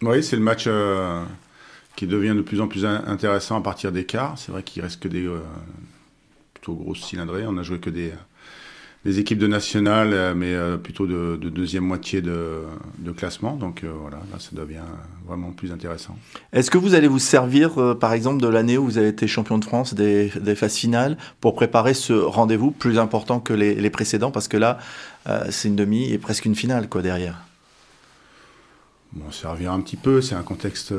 Oui, c'est le match qui devient de plus en plus intéressant à partir des quarts. C'est vrai qu'il reste que des plutôt grosses cylindrées. On a joué que des équipes de nationale, mais plutôt de deuxième moitié de classement. Donc voilà, là, ça devient vraiment plus intéressant. Est-ce que vous allez vous servir, par exemple, de l'année où vous avez été champion de France des phases finales pour préparer ce rendez-vous plus important que les précédents? Parce que là, c'est une demi et presque une finale, quoi, derrière. Bon, ça revient un petit peu, c'est un contexte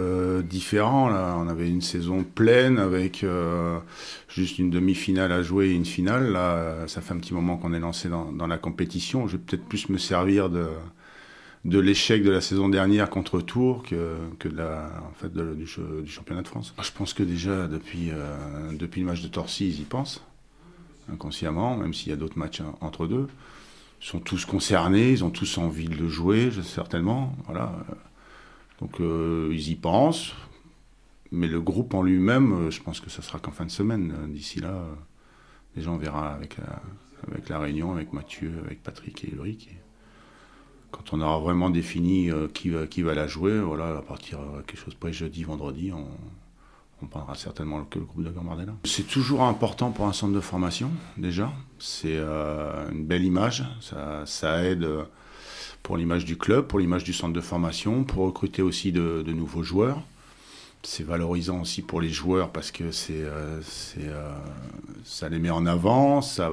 différent. Là, on avait une saison pleine avec juste une demi-finale à jouer et une finale. Là, ça fait un petit moment qu'on est lancé dans la compétition. Je vais peut-être plus me servir de l'échec de la saison dernière contre Tours que en fait, du championnat de France. Je pense que déjà, depuis le match de Torcy, ils y pensent, inconsciemment, même s'il y a d'autres matchs entre deux. Ils sont tous concernés, ils ont tous envie de le jouer, certainement. Voilà. Donc ils y pensent, mais le groupe en lui-même, je pense que ça sera qu'en fin de semaine. D'ici là, déjà on verra avec la réunion, avec Mathieu, avec Patrick et Ulrich. Et quand on aura vraiment défini qui va la jouer, voilà, à partir de quelque chose près jeudi, vendredi, on prendra certainement le groupe de Gambardella. C'est toujours important pour un centre de formation, déjà. C'est une belle image, ça aide pour l'image du club, pour l'image du centre de formation, pour recruter aussi de nouveaux joueurs. C'est valorisant aussi pour les joueurs parce que ça les met en avant, ça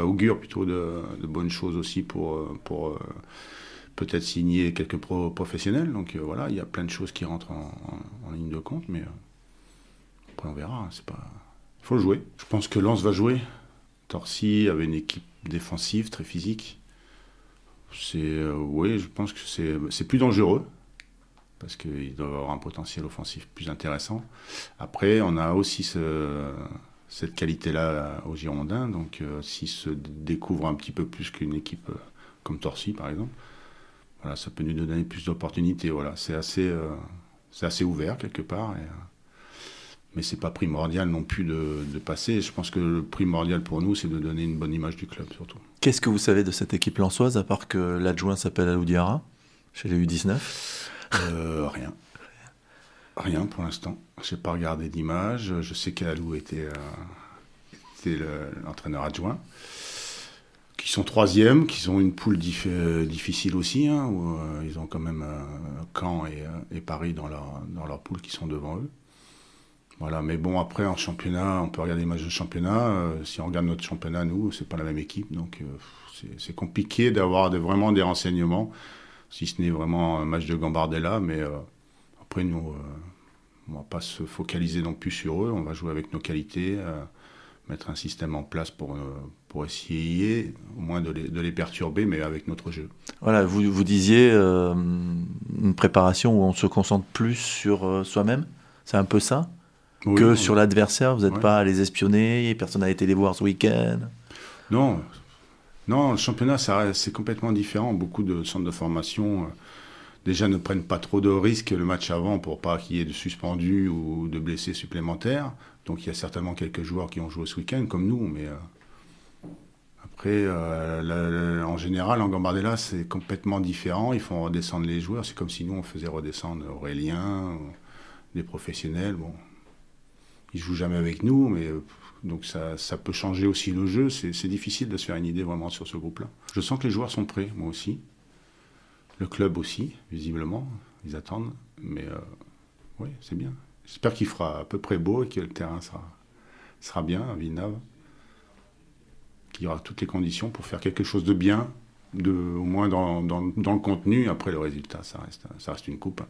augure plutôt de bonnes choses aussi pour peut-être signer quelques professionnels. Donc voilà, il y a plein de choses qui rentrent en ligne de compte, mais après on verra. C'est pas... Il faut jouer. Je pense que Lens va jouer. Torcy avait une équipe défensive très physique. Oui, je pense que c'est plus dangereux parce qu'ils doivent avoir un potentiel offensif plus intéressant. Après, on a aussi cette qualité-là aux Girondins, donc s'ils se découvrent un petit peu plus qu'une équipe comme Torcy, par exemple, voilà, ça peut nous donner plus d'opportunités. Voilà, c'est assez ouvert quelque part. Mais c'est pas primordial non plus de passer. Je pense que le primordial pour nous, c'est de donner une bonne image du club, surtout. Qu'est-ce que vous savez de cette équipe lensoise, à part que l'adjoint s'appelle Alou Diarra, chez les U19? Rien. Rien pour l'instant. Je n'ai pas regardé d'image. Je sais qu'Alou était l'entraîneur adjoint. Qui sont troisième, qui ont une poule difficile aussi, hein, où ils ont quand même Caen et Paris dans leur poule qui sont devant eux. Voilà, mais bon, après, en championnat, on peut regarder les matchs de championnat. Si on regarde notre championnat, nous, c'est pas la même équipe. Donc, c'est compliqué d'avoir vraiment des renseignements, si ce n'est vraiment un match de Gambardella. Mais après, nous, on va pas se focaliser non plus sur eux. On va jouer avec nos qualités, mettre un système en place pour essayer au moins de les perturber, mais avec notre jeu. Voilà, vous disiez une préparation où on se concentre plus sur soi-même. C'est un peu ça? Oui, Que sur l'adversaire, vous n'êtes ouais. pas à les espionner, personne n'a été les voir ce week-end. Non, non, le championnat, c'est complètement différent. Beaucoup de centres de formation, déjà, ne prennent pas trop de risques le match avant pour pas qu'il y ait de suspendus ou de blessés supplémentaires. Donc, il y a certainement quelques joueurs qui ont joué ce week-end, comme nous. Mais après, en général, en Gambardella, c'est complètement différent. Ils font redescendre les joueurs. C'est comme si nous, on faisait redescendre Aurélien, des professionnels. Bon, ils jouent jamais avec nous, mais donc ça peut changer aussi le jeu. C'est difficile de se faire une idée vraiment sur ce groupe-là. Je sens que les joueurs sont prêts, moi aussi. Le club aussi, visiblement. Ils attendent. Mais oui, c'est bien. J'espère qu'il fera à peu près beau et que le terrain sera bien à Villeneuve. Qu'il y aura toutes les conditions pour faire quelque chose de bien, au moins dans le contenu. Après, le résultat, ça reste une coupe.